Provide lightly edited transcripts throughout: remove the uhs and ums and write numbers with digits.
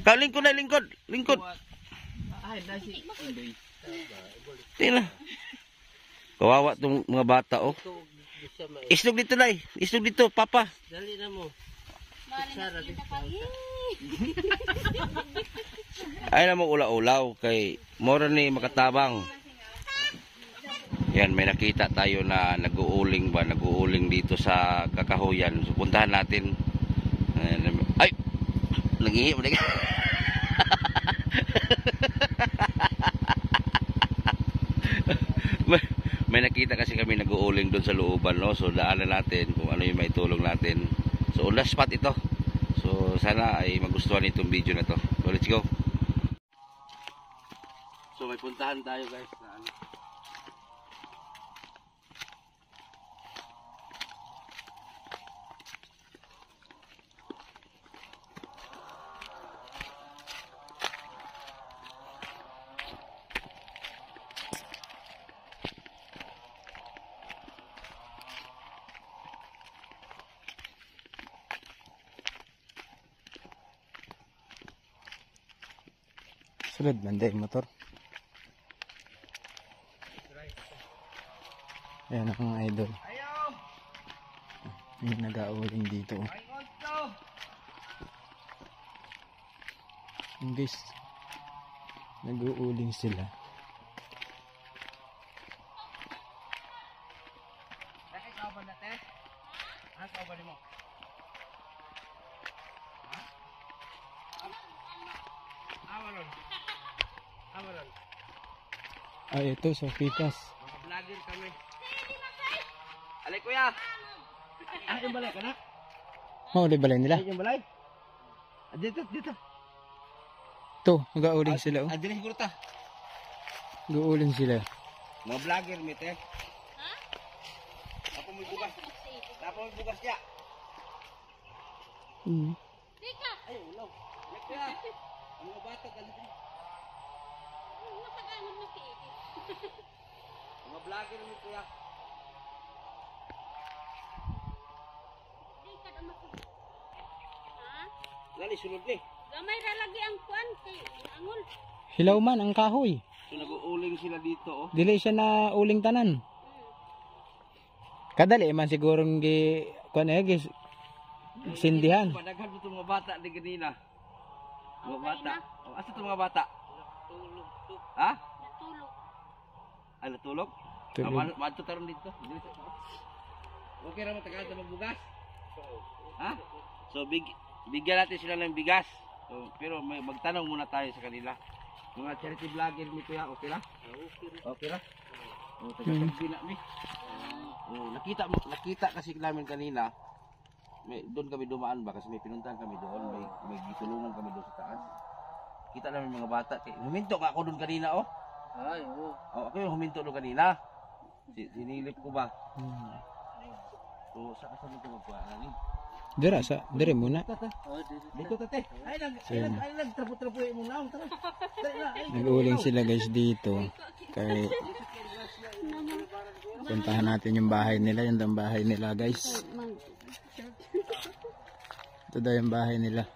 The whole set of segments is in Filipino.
Kalingkod na, lingkod. Lingkod. Tingnan. Kawawa tong mga bata, oh. Islog dito, Nay. Islog dito, Papa. Dali na mo. Ay na mo ulaw-ulaw kay mora ni makatabang. Yan, may nakita tayo na nag-uuling ba, nag-uuling dito sa kakahuyan. So, puntahan natin. Ay! Nag-ihi mo na. May nakita kasi kami nag-uuling doon sa looban, no? So, daanan natin kung ano yung may tulong natin. So, on the spot ito. So, sana ay magustuhan itong video na to. So, let's go. So, may puntahan tayo, guys, na ano. Sulod man din motor. Ayan ang mga idol. May nag-auling dito. Guys, nag-uuling sila. Ay, ito sa pitas. Vlogger kami. Alay, kuya. Ah, yung balay ka na? Oh, di balay nila. Yung balay? Dito, dito. Ito, nag-uuling sila. Oh. Dito siguro ta. Nag-uuling sila. Mga vlogger, mate. Ha? Ako may bugas. Ako may bugas niya. Tika! Ay, ulaw. Alay, kuya. Ang mga bata, ganito. Mga vlogger mo, kuya. Lali, sunod ni. Gamay ra lagi ang kuan kay angol. Hilaw man ang kahoy. So, nag-uuling sila dito, oh. Dili siya na uling tanan. Kadali man sigurong gi kuan gis sindihan. Padaghan mo itong mga bata di ganina. Mga bata. Oh, asa itong mga bata? Natulog to. Ha? Natulog. Ay, natulog? Tulog. Mato taron dito. Okay ra mo tagal sa magbugas? Ha? So bigyan natin sila ng bigas. So, pero may magtanong muna tayo sa kanila. Mga charity vlogger ni kuya, okay ra? Okay ra? Oh, taga-tagbi na mi. Oh, nakita kasi namin kanina. Doon kami dumaan ba kasi may pinuntahan kami doon, may gitulungan kami doon sa taas. Kita namin mga bata. Huminto ka ako doon kanina, oh. Ay, oo. Oh, ako yung huminto doon kanina. Sinilip ko ba? So, saan ka mo ito magkuha? Dira sa dire muna. Dito, tate. Ay, nagtrapo-trapo mo na. Nag-uuling sila guys dito. Kay puntahan natin yung bahay nila, yung daw bahay nila guys. Ito daw yung bahay nila.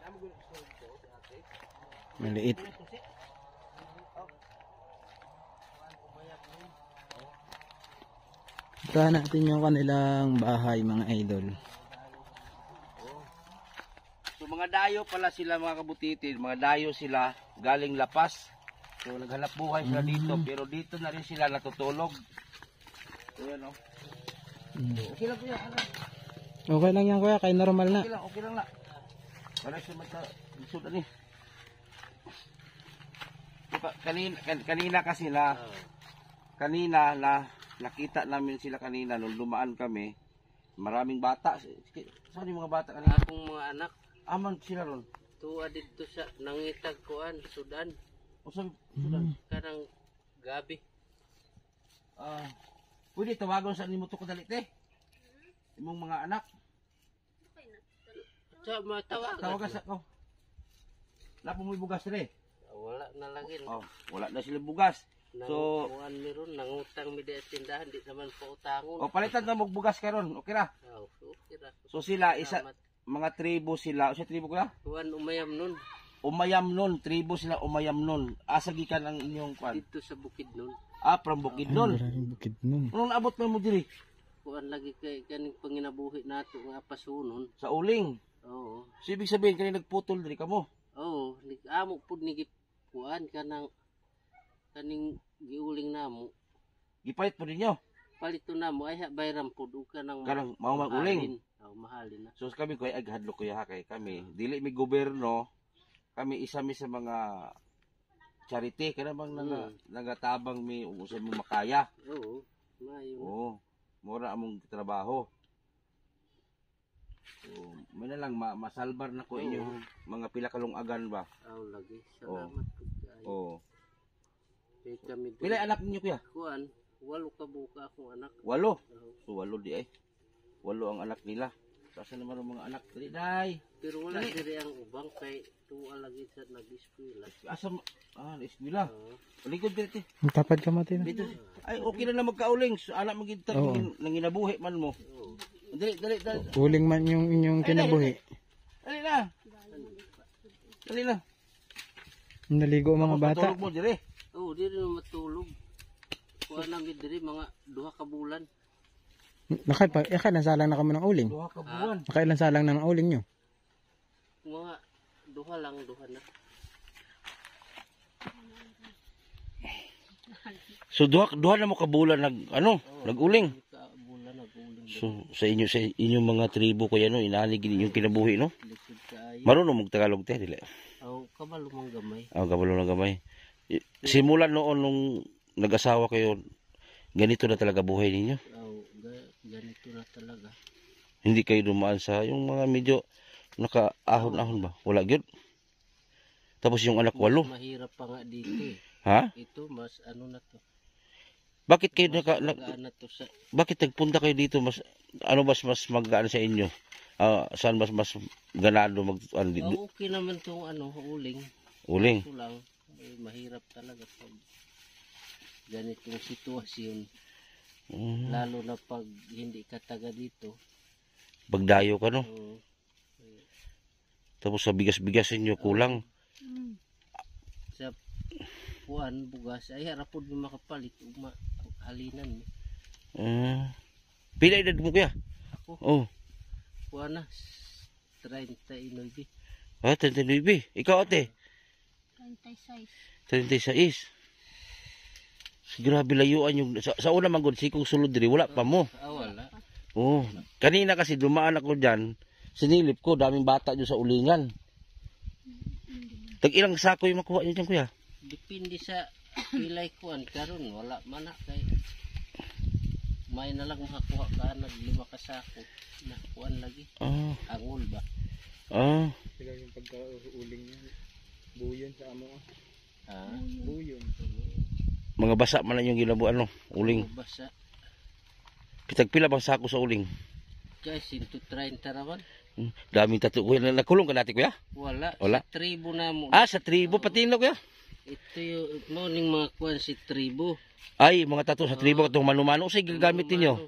Maliit. Puntahan natin yung kanilang bahay mga idol. So mga dayo pala sila mga kabutitin, mga dayo sila galing Lapas. So naghanap buhay sila dito, pero dito na rin sila natutulog. So yan o. Okay lang kuya, ano? Okay lang yan kuya, kay normal na. Okay lang na. Para siya magka-isod ani. Kanina kasi na, kanina na nakita namin sila kanina nung dumaan kami. Maraming bata. Saan yung mga bata kanina? Akong mga anak. Aman sila ron. Tuwa dito sa nangitag kuan, Sudan. O saan? Sudan? Kanang gabi. Pwede tawagon sa nimo to ko dali te. Imong mga anak. Sa matawag. Tawagan sa ko. Lapo mo bugas re. Wala na lagi. Oh, wala na sila bugas. So, kuan meron nangutang mi di tindahan di naman po utangon. o palitan na mo bugas karon. Okay ra. Okay ra. So sila isa mga tribo sila. O siya tribo ko ya? Kuan umayam nun. Umayamnon, tribo sila Umayamnon. Asa gikan ang inyong kwan? Dito sa bukid nun. From Bukidnon. Maraming bukid nun. Anong naabot mo diri? Kuan lagi kay kaning panginabuhi nato nga pasunon. Sa uling. Oo. So, ibig sabihin, kanina nagputol diri ka mo. Oo, amo pud ni kuan kanang kaning giuling namo. Gipait po ninyo. Palito namo ay bayram pud ug kanang Kanang mao mag-uling. Oo, mahalin na. So kami ko ay aghadlok ko ya kay kami. Dili mi gobyerno, kami isa mi sa mga charity kana bang nagatabang mi ug usay mo makaya. Oo, mayo. Oo. Mura among trabaho. So, may na lang masalbar na ko inyo mga pila kalungagan ba. Aw lagi. Salamat pud kaayo. Oo. Kay kami Pila anak ninyo kuya? kuan, walo ka buka akong anak. 8. Oo. So 8 di ay. 8 ang anak nila. Sasa naman ang mga anak dili day. Pero wala diri ang ubang kay tuwa lagi sa nag-eskwela. Asa eskwela. Oo. Likod dito. Tapad ka mati na. Dito. Ay, okay na magkauling. So, anak mo gid Oo. nang ginabuhi man mo. Oo. Dali. Uling man yung inyong kinabuhi. Dali na. Dali na. Naligo ang mga bata. Patulog mo dire. Oo, diri na matulog. Kuan namin diri mga 2 ka bulan. Nakailan salang na kami ng uling? 2 ka buwan. Nakailan salang na ng uling nyo? Mga 2 lang, 2 na. So duha na mo ka bulan nag-uling. Ka bulan nag-uling. So sa inyong mga tribo ko yan no, inalig yung kinabuhi no. Likod kaayo. Marunong mo Tagalog te dili. Aw, kabalo mang gamay. Kabalo na gamay. Simulan noon nung nag-asawa kayo, ganito na talaga buhay ninyo. Aw, ganito na talaga. Hindi kayo dumaan sa yung mga medyo naka-ahon-ahon ba? Wala gyud. Tapos yung anak 8. Mahirap pa nga dito eh. Ha? Ito mas ano na to. Bakit kayo Magaan na to sa bakit nagpunta kayo dito mas mas magaan sa inyo? Saan mas ganado dito? okay naman tong uling. Uling. Ito lang mahirap talaga pag ganitong sitwasyon. Lalo na pag hindi ka taga dito. Pagdayo ka no. Oo. Tapos sa bigas-bigas inyo kulang. Sa puan bugas ay harapod mo makapalit ug halinan mo. Pila edad mo kuya? Ako. Oh. Puan na 39. 39. Ikaw ate? 36. Grabe layuan yung sa una man gud sikong sulod diri wala pa mo. Wala. Oh, kanina kasi dumaan ako diyan, sinilip ko daming bata diyan sa ulingan. Tag ilang sako yung makuha niyo diyan kuya? Depende sa pilay kuan karon wala man na kay may na lang makakuha ka nag 5 ka sako na kuan lagi. Angol ba? Sila yung pagka-uling niya. Buyon sa amo. Buyon. Mga basa man lang yung ginabuan uling. Basa. Kitag pila bang sako sa uling? Kay 130 raman. Daming tato kuya. Nakulong ka dati kuya? Wala. Wala. Sa tribo na mo. Sa tribo pati no kuya? Ito yung morning mga kuan si tribo. Ay, mga tato sa tribo katong manumano say gagamit ninyo.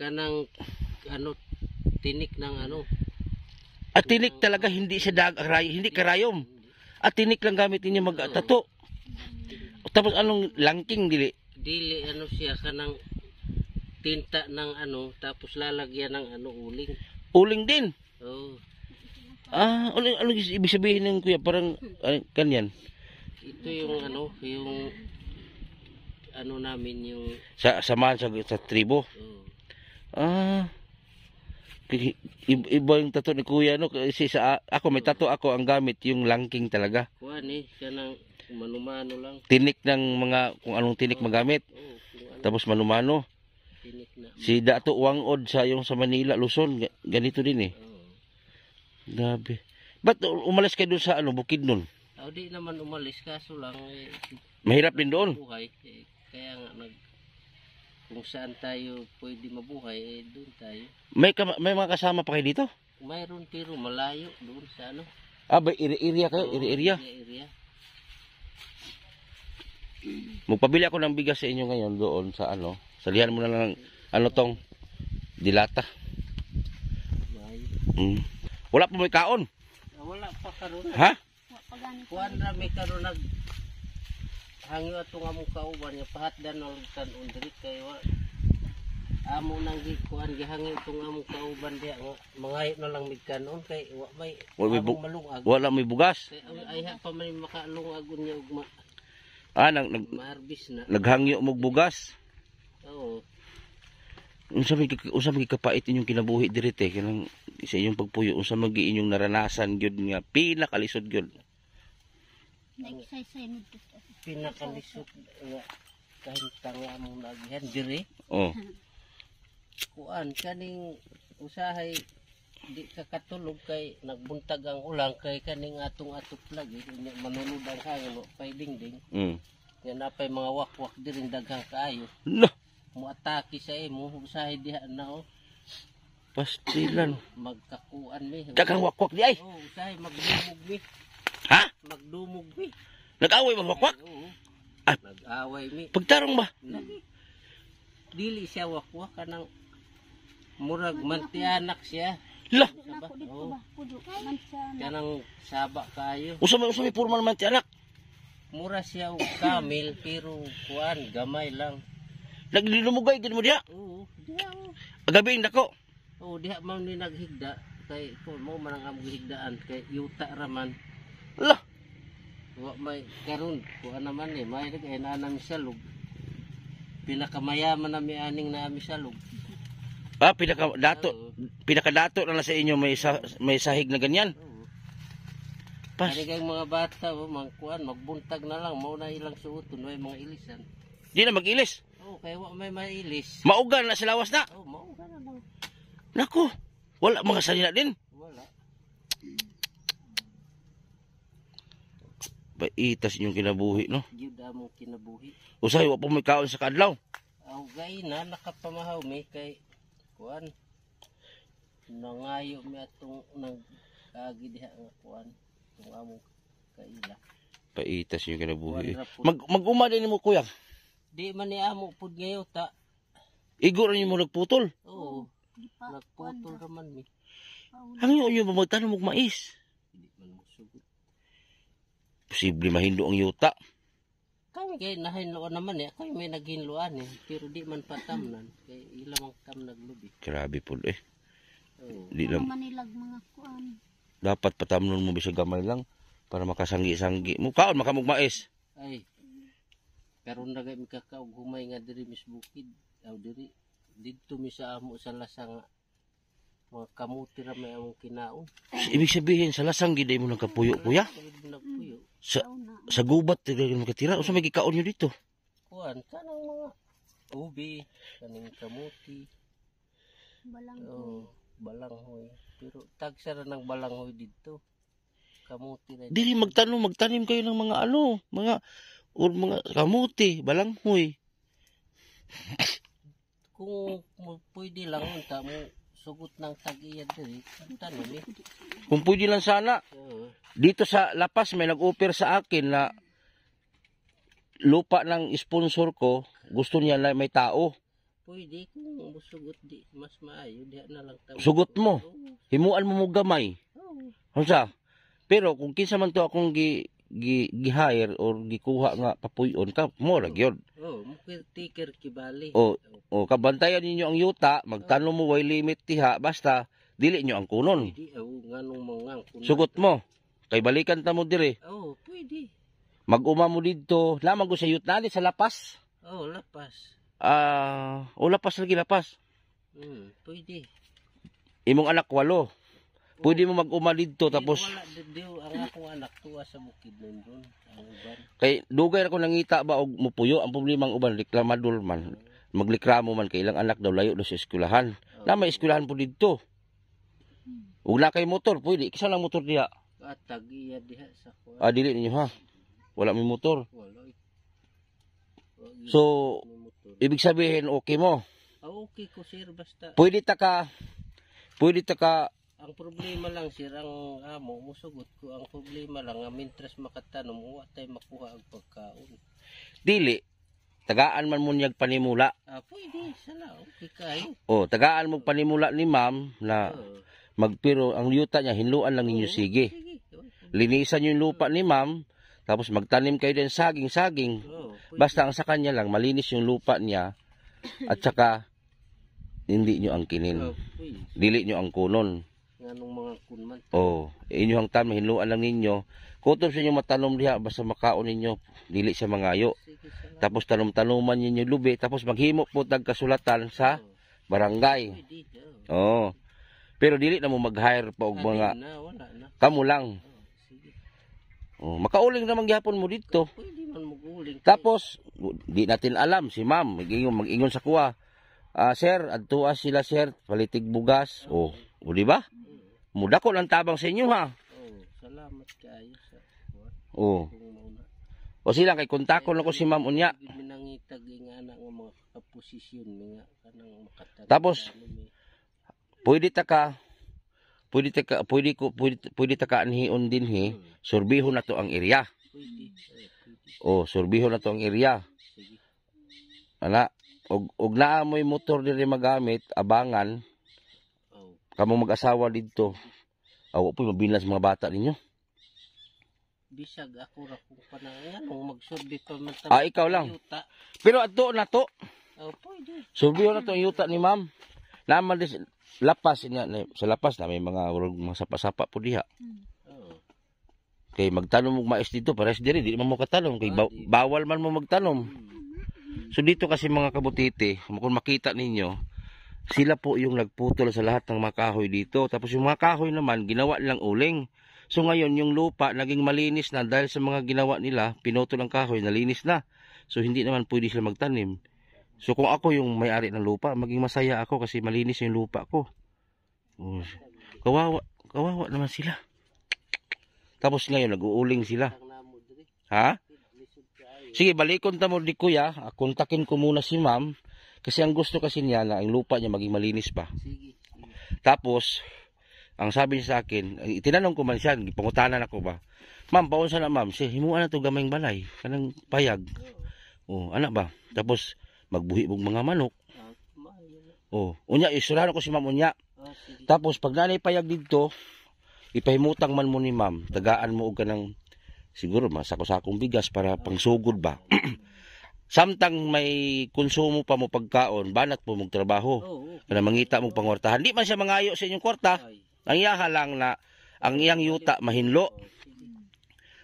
Kanang tinik ng At tinik talaga hindi siya hindi karayom. At tinik lang gamit ninyo mag-tato. Tapos anong langking dili? Dili siya kanang tinta ng tapos lalagyan ng uling. Uling din. Oh. Ano ibig sabihin ng kuya parang kanyan? Ito yung yung namin yung Samahan sa tribo. Iba yung tato ni kuya kasi ako may tato ako ang gamit yung langking talaga. Kuan kanang manumano lang. Tinik ng mga kung anong tinik magamit. Tapos manumano. Tinik na. Si Dato Wangod sa Manila, Luzon, ganito din eh. Grabe. Ba't umalis kayo doon sa Bukidnon? Di naman umalis kaso lang Mahirap din doon. buhay. Kaya nga kung saan tayo pwede mabuhay doon tayo. May mga kasama pa kayo dito? Mayroon pero malayo doon sa Ba area kayo? Area. Area. Magpabili ako ng bigas sa inyo ngayon doon sa Salihan mo na lang tong dilata. May. Wala pa may kaon. Wala pa karon. Ha? kuan rami karon nag hangyo atong among kauban nga pahatdan ng tan-on diri kay wa amo nang kuan gihangyo itong among kauban diha nga mangayo na lang migkanon kay wa may among malungag. Wala may bugas. Kay ay ha pa may makalungag unya ug maarbis na. Naghangyo mo bugas. Oo. Unsa may kapait inyong kinabuhi diri te kanang sa inyong pagpuyo unsa magi inyong naranasan gyud nga pinakalisod gyud. Pinakalisod nga kahintang among nagihan diri. Oh. Kuan kaning usahay di ka katulog kay nagbuntag ang ulang kay kaning atong atop lagi manunod ang hangin pay dingding. Yan napay mga wakwak diri daghang kaayo. No. Muatake sa imo usahay diha na oh. Pastilan magkakuan mi. Daghang wakwak di ay. Oh, usahay magdumog mi. Ha? Magdumog mi. Nag-away mo wakwak? Oo. Nag-away mi. Pagtarong ba? Dili siya wakwak kanang murag mantianak siya. Lah. Oh. Kanang saba kayo. Usa may porma man mantianak. Mura siya og kamil pero kuan gamay lang. Naglinumugay gid mo diha? Oo, diha. Agabing dako. Oo, diha man ni naghigda kay ko mo man ang among higdaan kay yuta raman. Lah. Wa may karon kuan naman ni may nag-ana mi salog. Pinakamayaman na mi aning na mi salog. Ah, pinakadato na sa inyo may sahig na ganyan. Pas. Kaya mga bata, kuan magbuntag na lang, mao na ilang suoton, may mga ilisan. Di na mag-ilis? Oo, kaya may mailis. Maugan na sa lawas na? Oo, maugan na lang. Naku, wala mga salina din? Wala. Baitas inyong kinabuhi, no? Yuda mong kinabuhi. Usay, wala po may kaon sa kadlaw? Aw, gay na, nakapamahaw may kay kuan. Nangayo mi atong nag-agi diha nga kuan. Itong among kaila. Paitas yung kinabuhi. Mag-uma din mo kuya? Di man ni amo pud ngayon ta. Igo rin mo nagputol? Oo. Nagputol raman mi. Hangyo yung mamagtanong mong mais? Hindi man mo sugot. Posible mahindo ang yuta. Kami kay nahinloan naman eh. Kami may naghinloan eh. Pero di man patamnan. Kaya ilang ang tam naglubi. Grabe po eh. Di lang. Manilag mga kuan. Dapat patamnon mo bisa gamay lang para makasanggi-sanggi mo. Kaon makamugmais. Ay. Karon na mi kakaog humay nga diri mis bukid. Aw diri didto mi sa amo sa lasang mga kamuti ra may among kinaon. Ibig sabihin sa lasang gid mo nagkapuyo kuya? Nagpuyo. Sa gubat diri mo katira usa may gikaon nyo dito? Kuan kanang mga ubi, kaning kamuti. Balanghoy. Balanghoy. Pero tagsara ng balanghoy dito. Kamuti na. Dili magtanim kayo ng mga mga kamuti, balanghoy. Kung pwede lang unta mo sugot ng tag-iya diri, tanim eh. Kung pwede lang sana. Dito sa Lapas may nag-offer sa akin na lupa ng sponsor ko, gusto niya na may tao. Pwede kung sugot di mas maayo diha na lang tawo. Sugot mo. Himuan mo gamay. Unsa? Pero kung kinsa man to akong gi-hire or gikuha nga papuyon ka mo ra gyud. Oh, mo caretaker kibali. Oh, kabantayan ninyo ang yuta, magtanong mo way limit tiha basta dili nyo ang kunon. Pwede nganong mga kunon. Sugot mo. Kay balikan ta mo dire. Oh, pwede. Mag-uma mo didto, lamang ko sa yuta ni sa Lapas. Oh, Lapas. Lapas lagi Lapas. Pwede. Imong anak 8. Pwede mo mag-uma dito tapos wala ang akong anak tuwa sa bukid nun doon. Kay dugay ako nangita ba og mupuyo ang problema ang uban reklamador man. Maglikramo man kay ilang anak daw layo do sa eskwelahan. Na may eskwelahan po dito. Ug na kay motor pwede kisa lang motor diha. Tagiya diha sa kuha. Dili ninyo ha. Wala may motor. Wala. So ibig sabihin okay mo? Okay ko sir basta. Pwede ta ka ang problema lang sir ang amo musugot ko ang problema lang nga mintras makatanom wa tay makuha ang pagkaon. Dili tagaan man mo niyag panimula. Pwede sala okay kayo. Tagaan mo panimula ni ma'am na magpiro ang yuta niya hinluan lang ninyo sige. linisan yung lupa ni ma'am, tapos magtanim kayo din saging. Oo, pwede. Basta ang sa kanya lang, malinis yung lupa niya, at saka, hindi nyo ang Oo, kinin. pwede. Dili nyo ang kunon. Nganong mga kunman. Oh, inyo ang tan, mahinuan lang ninyo. Kutob sa inyo matanom diha, basta makaon ninyo, dili siya mangayo. Sige, salamat. Tapos tanom-tanuman ninyo lubi, tapos maghimo po tag kasulatan sa barangay. Pwede. Oh. Oo. Pero dili na mo mag-hire pa og mga Na, wala na. kamo lang. Oo, sige. Oh, makauling naman gyapon mo dito. Pwede man maguling. Tapos di natin alam si ma'am, mag-ingon sa kuha. Sir, adtuas sila sir, palitig bugas. Oh, o di ba? Muda ko lang tabang sa inyo ha. Oo, salamat kayo sa kuwan. Oh. Kung mauna. O sila kay kontakon ako si ma'am unya. Minangitag nga anak nga mga kaposisyon nga kanang makatanda. Tapos, pwede ta ka anhion din he. Surbihon na to ang area. Pwede. Pwede. Oh, surbihon na to ang area. Sige. Ana, og naamoy motor diri magamit, abangan Oo. kamo mag-asawa didto. Aw, po mabinas mga bata ninyo. Bisag ako ra kung panangan nung magsurbi pa man Ikaw lang. yuta. Pero adto na to. Oh, pwede. Surbihon na to ang yuta ni ma'am. Naman dis lapas niya sa lapas na may mga sapa-sapa po diha. Oo. Kay magtanom og mais dito, pares diri di man mo katanom kay bawal man mo magtanom. So dito kasi mga kabutite, kung makita ninyo, sila po yung nagputol sa lahat ng mga kahoy dito. Tapos yung mga kahoy naman, ginawa nilang uling. So ngayon, yung lupa naging malinis na dahil sa mga ginawa nila, pinutol ang kahoy, nalinis na. So hindi naman pwede sila magtanim. So kung ako yung may-ari ng lupa, maging masaya ako kasi malinis yung lupa ko. Oh, kawawa naman sila. Tapos ngayon, nag-uuling sila. Ang namo diri. Ha? Lisod kayo. Sige, balikon ta mo di kuya. Kontakin ko muna si ma'am. Kasi ang gusto kasi niya na ang lupa niya maging malinis pa. Sige. Tapos, ang sabi niya sa akin, itinanong ko man siya, pangutanan ako ba? Ma'am, paunsa na ma'am? Siya, himuan na to gamayng balay. Kanang payag. Oh, anak ba? Tapos, magbuhi og mga manok. Maayo na. Oh, unya, isurahan ko si ma'am unya. Sige. Tapos, pag nanay payag dito, ipahimutang man mo ni ma'am. Tagaan mo og kanang siguro masako-sakong bigas para pangsugod ba. Samtang may konsumo pa mo pagkaon, banat po mong trabaho. Oo. Kana mangita mong pangwartahan. Di man siya mangayo sa inyong kwarta. Ay. Ang iyaha lang na ang iyang yuta mahinlo.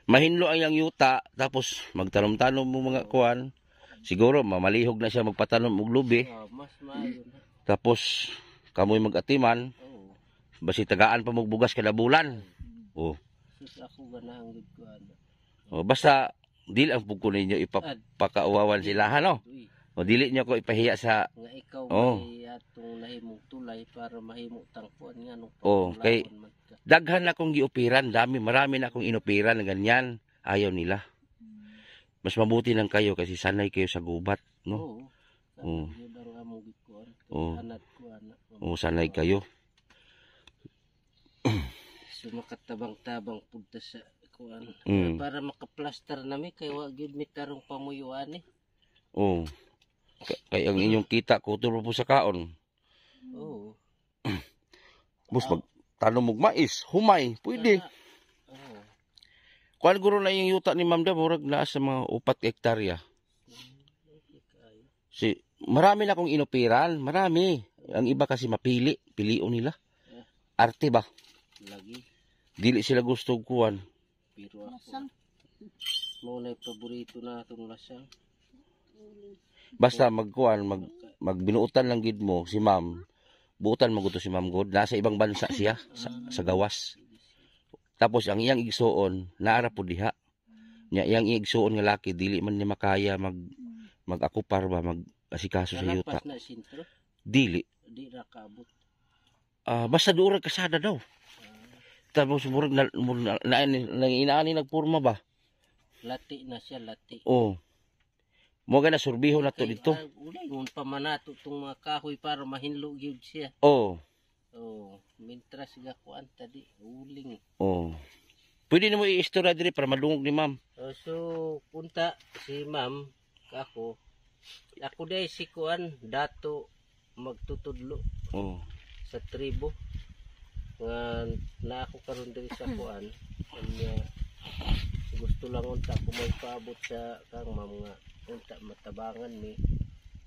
Mahinlo ang iyang yuta tapos magtanom-tanom mo mga kuan. Siguro mamalihog na siya magpatanom og lubi. Mas maayo na. Tapos kamoy mag-atiman, Oo. basi tagaan pa mong bugas kada bulan. Oh. Sus ako ganahan gid ko ana. Oh, basta dili ang pugko ninyo ipapakauwawan sila no. Uy, O dili niyo ko ipahiya sa nga ikaw Oo. may atong nahimong tulay para mahimo tangpuan nga nung Oo, kay- paglaon man ka. daghan na akong giupiran, marami na akong inupiran na ganyan. Ayaw nila. Mas mabuti nang kayo kasi sanay kayo sa gubat, no? Oo. Oo. Yun ang among gikuan. Oo. Anak ko anak. O sanay kayo. So makatabang-tabang punta sa kuan. Mm. Para makaplaster nami kay wa gyud mi tarong pamuyuan eh. O. Kay ang inyong kita kutur po sa kaon. Oo. Bus magtanom og mais, humay, pwede. Oo. Kuan guro na yung yuta ni Ma'am Da murag naa sa mga 4 hektarya. Si marami na akong inupiran, marami. Ang iba kasi mapili, pilion nila. Arte ba? Lagi. Dili sila gusto og kuan. Pero ako. Mo na paborito na atong lasang. Basta magkuan, magbinuutan lang gid mo si Ma'am. Buutan mo gusto si Ma'am God. Nasa ibang bansa siya sa gawas. Tapos ang iyang igsuon naara po diha. Nya iyang igsuon nga laki dili man ni makaya mag-akupar ba mag-asikaso sa yuta. Kalapas na sintro. Dili. Di ra kaabot. Basta duura kasada daw. Tapos murag na inaani nagpurma ba? Lati na siya, lati. Oh. Mo na surbiho na to dito. Ulay ngun pa manato tong mga kahoy para mahinlo gyud siya. Oh. Oh, mintras ga kuan tadi uling. Oh. Pwede na mo i-istorya diri para madungog ni Ma'am. So punta si ma'am ako. Ako day si kuan dato magtutudlo Oh. sa tribo. Nga na ako karon diri sa kuan. Kanya gusto lang unta ko magpaabot sa kang mga unta matabangan ni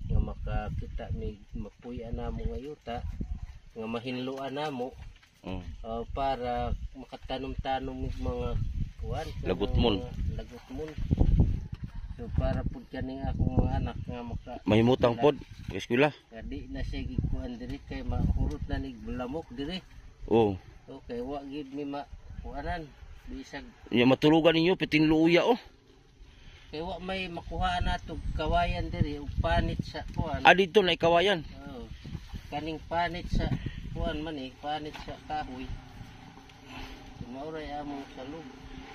nga makakita ni mapuy-an namo nga yuta nga mahinluan namo para makatanom-tanom ng mga kuan Lagutmon. lagutmon. So para pud kaning akong mga anak nga maka Mahimutang pod sa eskwela. nga di na siya gikuan diri kay mahurot na nig bulamok diri. Oh. Okay, wa gid mi makuanan bisag Nya matulugan ninyo pitin luya oh. kay wa may makuha nato kawayan diri ug panit sa kuan. Dito na ikawayan. Oh, kaning panit sa kuan man panit sa kahoy. Mauray among salub.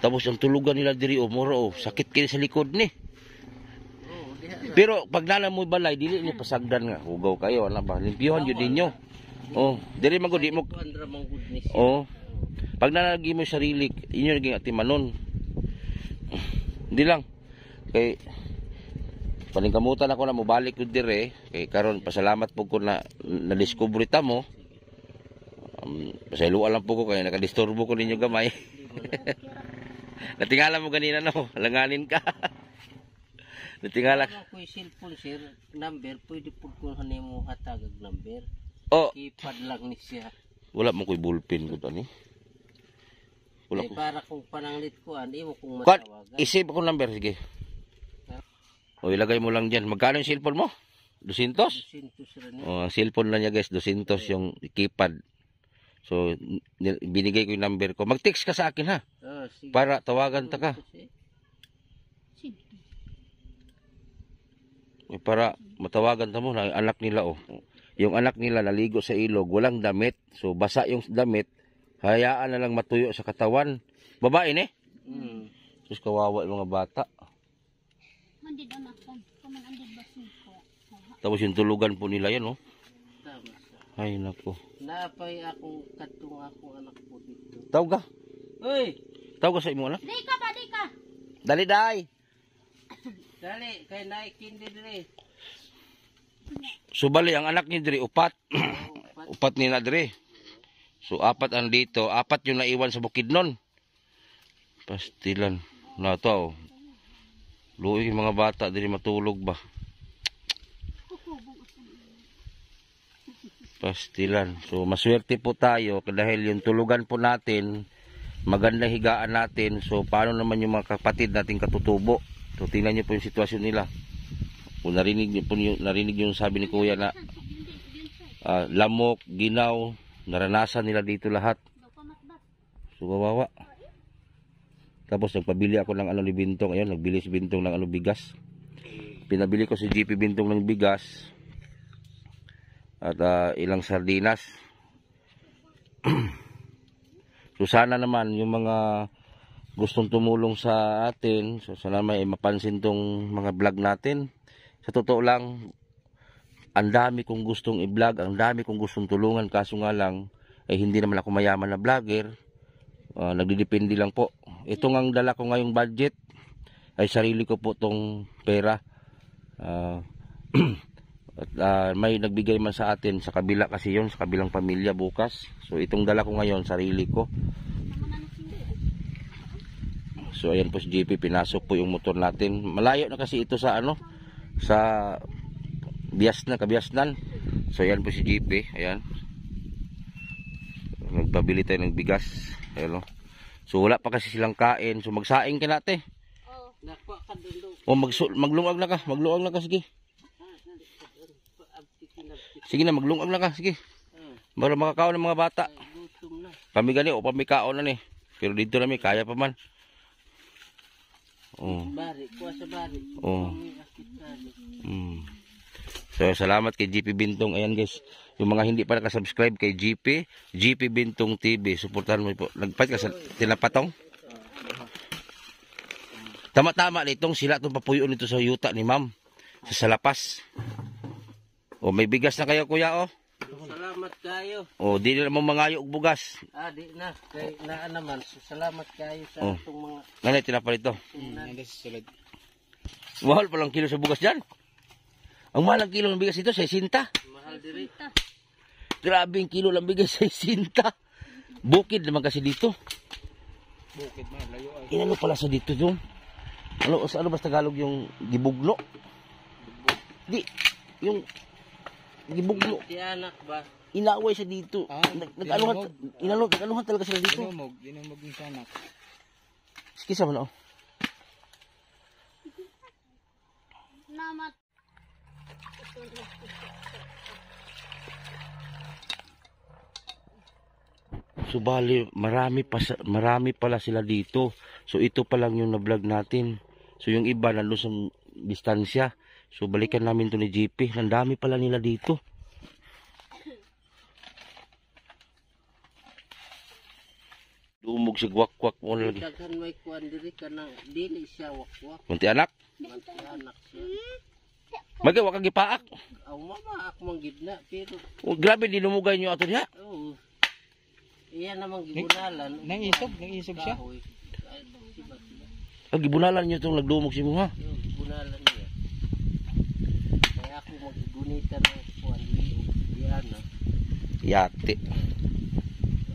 Tapos ang tulugan nila diri oh, mura oh, sakit kini sa likod ni. Oh, diha na. Pero pag nala mo balay dili ni pasagdan nga hugaw kayo ana ba limpyuhan jud ninyo. Oh, diri man gud di mo. Kuan ra mang good ni siya. Oh. Pag nalagi mo yung sarili, inyo naging atimanon. Hindi lang. Kay paningkamutan ako na mobalik ko dire. Kay karon pasalamat po ko na na-discover ta mo. Pasayloan lang po ko kaya nakadisturbo ko ninyo gamay. Natingala mo ganina no, langanin ka. Natingala. Ako yung cellphone sir, number pwede pud ko kanimo hatag og number. Oh, Keypad lang ni siya. wala mo ko'y bullpen ko tani. Wala Kay ko. para kung pananglit ko imo kung Kwan, matawagan. isip ako number sige. O ilagay mo lang diyan. Magkano yung cellphone mo? 200? 200 ra ni. Oh, ang cellphone lang niya guys, 200 yung keypad. So, binigay ko yung number ko. Mag-text ka sa akin ha, Oh, sige. para tawagan ta ka. Para matawagan ta mo na anak nila oh. Yung anak nila naligo sa ilog, walang damit. So, basa yung damit, hayaan na lang matuyo sa katawan. Babae ni? Sus, kawawa yung mga bata. Tapos yung tulugan po nila yan oh. Tama sa. Ay nako. Napay akong katong akong anak po dito. Tawag ka? Hoy, Tawag ka sa imo anak? Di ka pa, di ka. Dali day. dali kay naikindi diri. So bali ang anak ni diri upat. Upat nila diri. So apat ang dito, apat yung naiwan sa Bukidnon. Pastilan. Na to. Oh. Luoy yung mga bata diri matulog ba. Pastilan. So maswerte po tayo dahil yung tulugan po natin, maganda higaan natin. So paano naman yung mga kapatid nating katutubo? So tingnan niyo po yung sitwasyon nila. Kung narinig yung sabi ni Kuya na lamok, ginaw, naranasan nila dito lahat. So kawawa. Tapos nagpabili ako ng ni Bintong. Ayun, nagbili si Bintong ng bigas. Pinabili ko si GP Bintong ng bigas. At ilang sardinas. So sana naman yung mga gustong tumulong sa atin, so sana may mapansin tong mga vlog natin. Sa totoo lang, ang dami kong gustong i-vlog, ang dami kong gustong tulungan, kaso nga lang, hindi naman ako mayaman na vlogger. Nagdidepende lang po. Ito nga ang dala ko ngayong budget, ay sarili ko po tong pera. At may nagbigay man sa atin sa kabila kasi yon, sa kabilang pamilya bukas. So itong dala ko ngayon, sarili ko. So ayan po si JP, pinasok po yung motor natin. Malayo na kasi ito sa sa Kabiasnan. So ayan po si JP, ayan. Nagpabili tayo ng bigas. Ayan, oh. So wala pa kasi silang kain. So magsaing ka natin. Nakwa ka dulo. O maglungag na ka, sige. Sige na, maglungag na ka, sige. Para makakaon ng mga bata. Gutom na. Kami gani o pamikaon na ni. Pero dito namin kaya pa man. Oh. Bari, kuha sa bari. Oh. Kami akit tali. So salamat kay GP Bintong. Ayan guys, yung mga hindi pa nakasubscribe kay GP Bintong TV, suportahan mo po. Nagpait ka sa tinapatong. Tama-tama nitong sila itong papuyo nito sa yuta ni ma'am. Sa Salapas. O may bigas na kayo kuya o. Salamat kayo. O di na mo mangayo og bugas. Di na. Kay naa naman. Salamat kayo sa Oh. itong mga Nanay tinapa nito. sunan. Mahal pa lang kilo sa bugas dyan. Ang mahal ang kilo ng bigas dito, 60. Mahal diri. Grabe ang kilo ng bigas, 60. Bukid naman kasi dito. Bukid man, layo ay. Inano pala sa dito yung ano ba sa Tagalog yung gibugno? Di yung gibugno. Di anak ba? Inaway sa dito. Ah, Nag-anuhan talaga sila dito. Dinumog ng sanak. Sige sa man oh. Namat. Subali, marami pala sila dito. So ito pa lang yung na-vlog natin. So yung iba nandun sa distansya. So balikan namin to ni GP. Nandami pala nila dito. Dumog si gwak-gwak mo na lagi. Daghan may kuan diri kana dili siya wakwak. Kunti anak. Manti anak siya. Magawa kang gipaak. Aw mama ako man gidna pero Oh, grabe dinumugay nyo ato diha. oh. Iya namang gibunalan. Nangisog siya. Kahoy. Ay, sibat sila. Oh, gibunalan nyo itong nagdumog si mo ha. Yung gibunalan niya. Kaya ako maggunita ng kuan dili diana. Yate.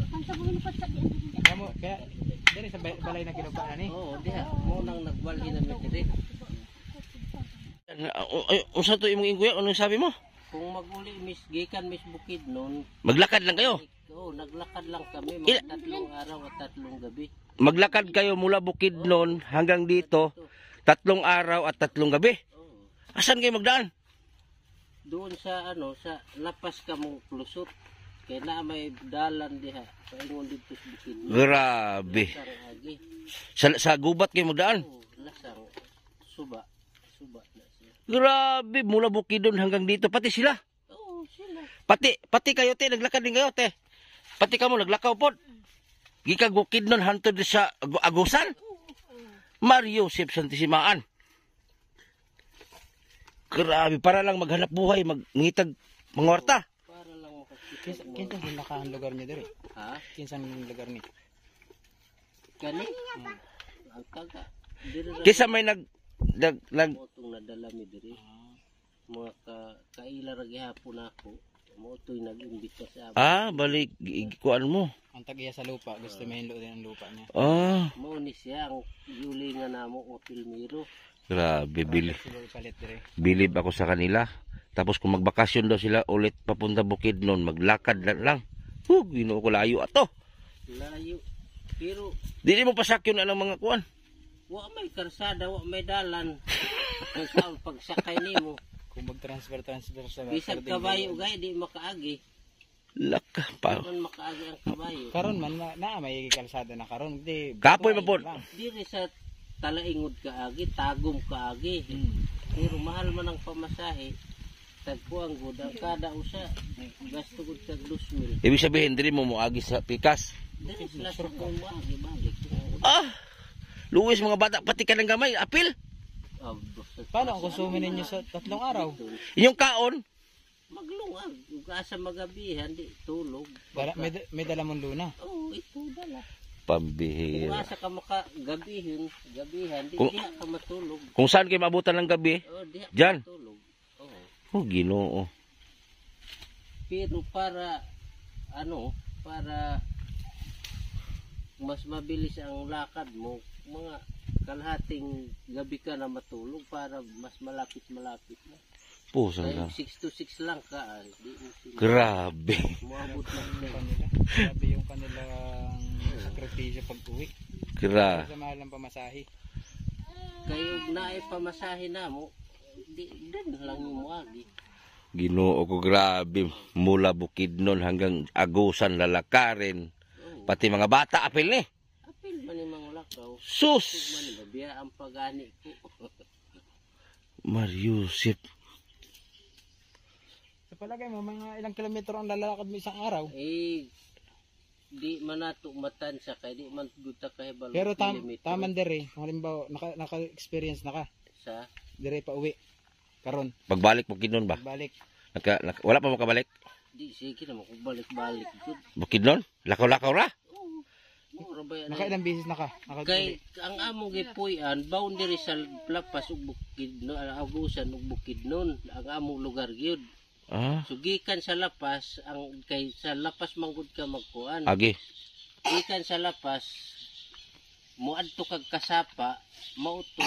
Ang sabuhin pa sa diyan. Kaya diri sa balay na kinupa na ni. Oo, diha. Mo nang nagwalhi na mi diri. Unsa to imong ingguya? Anong sabi mo? Kung maguli mis gikan mis bukid noon. Maglakad lang kayo. Oo, naglakad lang kami mga 3 araw at 3 gabi. Maglakad kayo mula Bukidnon hanggang dito, 3 araw at 3 gabi. Oo. Asan kayo magdaan? Doon sa ano sa lapas ka mong lusot. Kaya na may dalan diha. Paingon dito sa bukid. Grabe. Lasang agi. Sa gubat kayo magdaan? Oo, lasang suba. Suba na siya. Grabe, mula Bukidnon hanggang dito. Pati sila. Oo, sila. Pati kayo, te. Naglakad din kayo, te. Pati ka mo, naglakaw po. Gikag Bukidnon, hantod sa Agusan. Mario Sip Santisimaan. Grabe, para lang maghanap buhay, mangitag mangwarta. Para lang makakita mo. Kinsan din ang lugar niya diri? Ha? Kinsan yung lugar ni? Kani? Ang taga. Diri ra Kisa may nag mo itong nadala mi diri. Mga kaila ra gihapon ako. Mo ito'y nag-imbita sa amin. balik, kuan mo. Ang tagiya sa lupa, gusto mahinlo din ang lupa niya. Mo ni siya ang yuli nga namo o Pilmiro. Grabe, Siguro palit diri. bilib ako sa kanila. Tapos kung magbakasyon daw sila ulit papunta Bukidnon, maglakad lang. Ginoo ko layo ato. Layo. Pero Dili mo pasakyon na ng mga kuan. wa may karsada, wa may dalan. Ang sa pagsakay nimo. Kung mag-transfer sa Bisag kabayo gay di makaagi. Laka pa. Man makaagi ang kabayo. karon man na may kalsada na karon di Kapoy man po. Diri sa talaingod kaagi, tagom kaagi. Pero mahal man ang pamasahe. Tagpo ang gud ang kada usa. Gasto gud kag 2,000. Ibig sabihin diri mo moagi sa pikas. Diri sila sa kumagi balik. Luwis mga bata pati ka ng gamay, apil. Paano ang konsumin ninyo sa 3 araw? Inyong kaon, Maglungag, ug asa magabihan di tulog. May dala mong luna. Oo, ito dala. Kung pambihira. asa ka makagabihin, gabihan di Kung- diha ka matulog. Kung saan kayo maabutan ng gabi, Oo, diha ka Diyan? matulog. Oo. Ginoo. Pero para para mas mabilis ang lakad mo, mga kalahating gabi ka na matulog para mas malapit na. Pusa Kaya na. 6 to 6 lang ka, di mo sila Grabe. muabot na sila. Grabe yung kanilang sakripisyo pag-uwi. Gra. Sa mahal ng pamasahe. Kayo naay pamasahe na mo, di din lang yung muagi. Ginoo ko grabe. Mula Bukidnon hanggang Agusan, lalakarin. Oo. Pati mga bata, apil ni. Apil man yung mga lakaw. Sus! Man yung babiya ang pagani ko. Mariusip. Sa palagay mo, mga ilang kilometro ang lalakad mo isang araw. Eh, di man nato matansya kay di man guta kay balong Pero kilometro taman dere, kung halimbawa naka-experience na ka, sa dere pa uwi. Karon, Pagbalik Bukidnon ba? balik. Wala pa makabalik? di sige na kung balik-balik gud. Bukidnon? Lakaw-lakaw ra? Mura ba yan? Nakailang bisis na ka? Kay ang among gipuy-an boundary sa Lapas ug Bukidnon, Agusan ug Bukidnon, ang among lugar gyud. So gikan sa Lapas, ang kay sa Lapas manggod ka magkuan. Agi. Gikan sa Lapas muadto kag kasapa mauto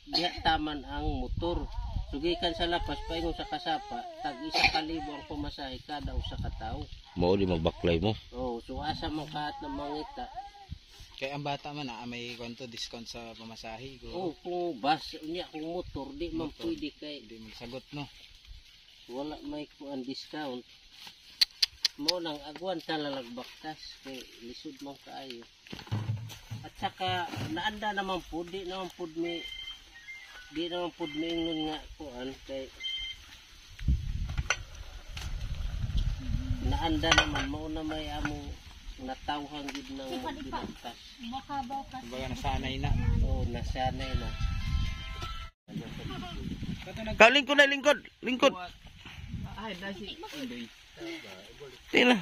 diha taman ang motor. Sugikan sa lapas paingon sa kasapa tag 1,000 ang pamasahe kada usa ka tawo. Mao di magbaklay mo. Oh, so asa man kahat na mangita. Kaya ang bata man may kwanto discount sa pamasahe. Oh, kung bus unya kung motor di man pwede kay Hindi magsagot no. wala may kuan discount. Mo nang agwan ta lalagbaktas kay lisod man kaayo. At saka naanda naman pud di naman pud mi ingon nga kuan kay naanda naman mao na may amo natawhan gid ng binagtas. Makabaw ka. Kumbaga nasanay na. Oh, nasanay na. Lingkod na lingkod. Lingkod. Ay, dasi. Tingnan.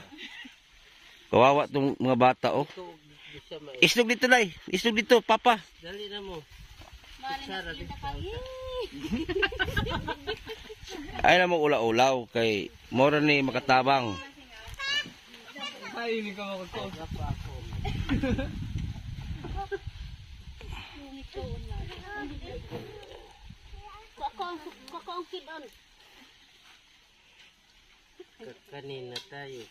Kawawa tong mga bata oh. Ito di siya may Islog dito nay. Islog dito papa. dali na mo. Maling Sara di kita ka. Ay na mo ulaw-ulaw kay mora ni makatabang. Ay, hindi ka makakot. Kako ang kidon. Kanina tayo.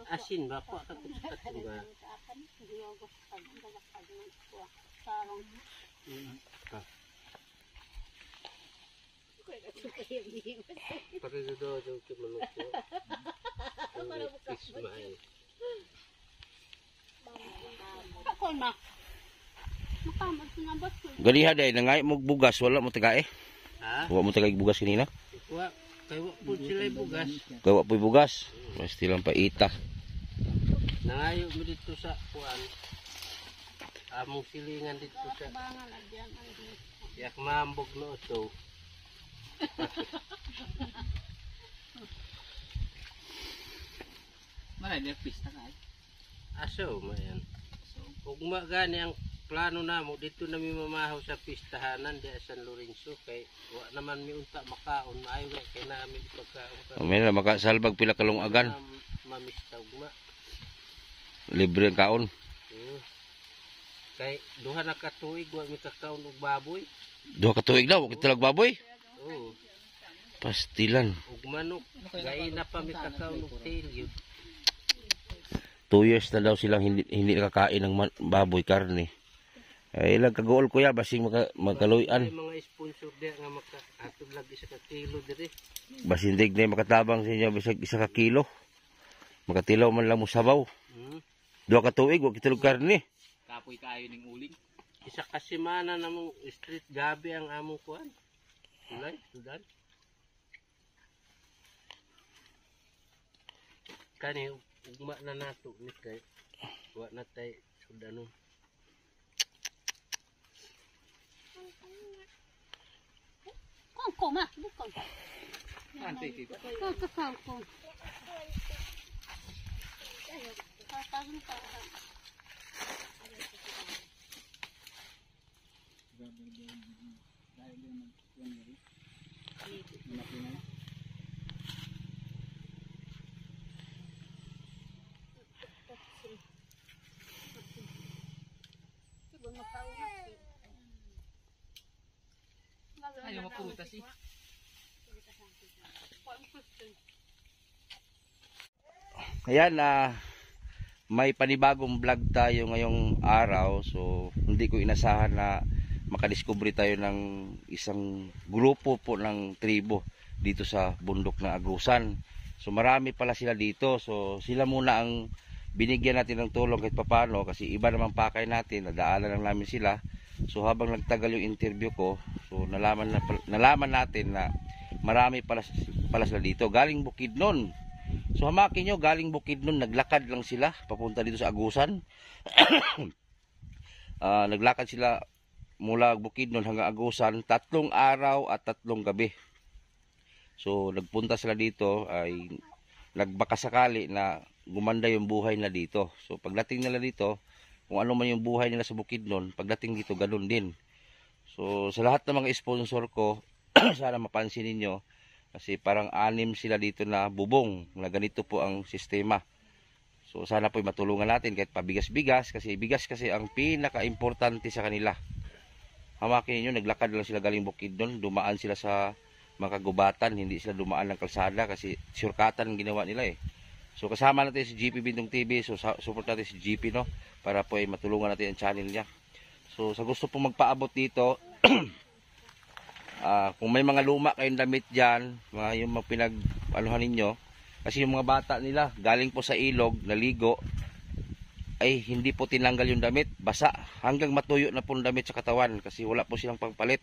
Asin ba? Kuha ka kutskat ba? Pagkagado daw manok ko. Ismail. Kako na. Makamag sinabot ko. Galiha day nangay mo bugas wala mo tagae. Ha? Wa mo tagay bugas kanina. Kuha. Kaya po sila bugas. Gawa po'y bugas. Basti lang paita. Nangayo mo dito sa kuan. Among silingan dito sa Bangal adyan ang di. yak mambog no ito. Malay, may pista ka. Aso mayan. Ugma gani ang plano namo dito na mi mamahaw sa pistahanan di San Lorenzo kay wa naman mi unta makaon maayo kay namin pagkaon May na makasalbag pila kalong agan. mamista ugma. Libre ang kaon. Kay duha na ka tuig wa mi kakaon og baboy. Duha ka tuig daw, kita lag baboy. Oo. Pastilan. Ug manok. Gay na pa mi kakaon og tail 2 years na daw silang hindi nakakain ng baboy karne. Ay ilang kagool kuya basing magkaluyan. Mga sponsor di nga makaatog lagi sa kilo diri. Basindig na makatabang sa inyo bisag 1 kilo. Makatilaw man lang mo sabaw. Duha ka tuig wa kita karne. Kapoy kayo ng uling. Isa ka semana namong street gabi ang among kuan. Tulay, sudan. Kani ugma na nato ni kay wa na tay sudanon. Kongko ma. Bukong. Ante, tito. Kongko. Tatahon ka. Ayaw maputas eh. Ayan may panibagong vlog tayo ngayong araw. So hindi ko inasahan na makadiscover tayo ng isang grupo po ng tribo dito sa bundok ng Agusan. So marami pala sila dito. So sila muna ang binigyan natin ng tulong kahit papano kasi iba naman pakay natin, nadaanan lang namin sila. So habang nagtagal yung interview ko, so nalaman natin na marami pala sila dito. Galing Bukidnon. So hamakin nyo, galing Bukidnon, naglakad lang sila papunta dito sa Agusan. Naglakad sila mula Bukidnon hanggang Agusan, 3 araw at 3 gabi. So nagpunta sila dito ay nagbakasakali na gumanda yung buhay nila dito. So pagdating nila dito, kung ano man yung buhay nila sa Bukidnon, pagdating dito ganun din. So sa lahat ng mga sponsor ko, sana mapansin ninyo kasi parang 6 sila dito na bubong na ganito po ang sistema. So sana po matulungan natin kahit pabigas-bigas, kasi bigas kasi ang pinaka-importante sa kanila. Hamakin niyo, naglakad lang sila galing Bukidnon, dumaan sila sa mga kagubatan, hindi sila dumaan ng kalsada kasi shortcutan ang ginawa nila eh. So kasama natin si GP Bintong TV, so support natin si GP, no, para po ay matulungan natin ang channel niya. So sa gusto pong magpaabot dito, kung may mga luma kayong damit dyan, yung mga pinag-anuhan ninyo, kasi yung mga bata nila galing po sa ilog, naligo, ay hindi po tinanggal yung damit, basa, hanggang matuyo na po yung damit sa katawan kasi wala po silang pangpalit.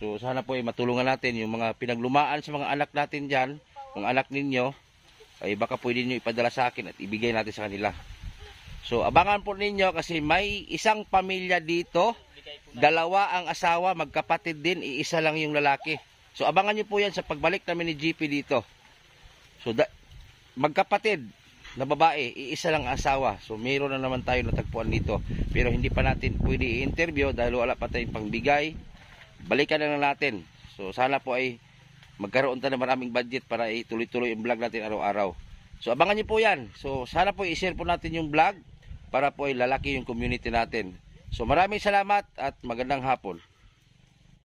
So sana po ay matulungan natin yung mga pinaglumaan sa mga anak natin dyan, kung anak ninyo, ay baka pwede nyo ipadala sa akin at ibigay natin sa kanila. So abangan po ninyo kasi may isang pamilya dito, dalawa ang asawa, magkapatid din, iisa lang yung lalaki. So abangan nyo po yan sa pagbalik namin ni GP dito. So magkapatid na babae, iisa lang asawa. So mayroon na naman tayo natagpuan dito. Pero hindi pa natin pwede i-interview dahil wala pa tayong pangbigay. Balikan na lang natin. So sana po ay magkaroon tayo ng maraming budget para ituloy-tuloy yung vlog natin araw-araw. So abangan nyo po yan. So sana po i-share po natin yung vlog para po ay lalaki yung community natin. So maraming salamat at magandang hapon.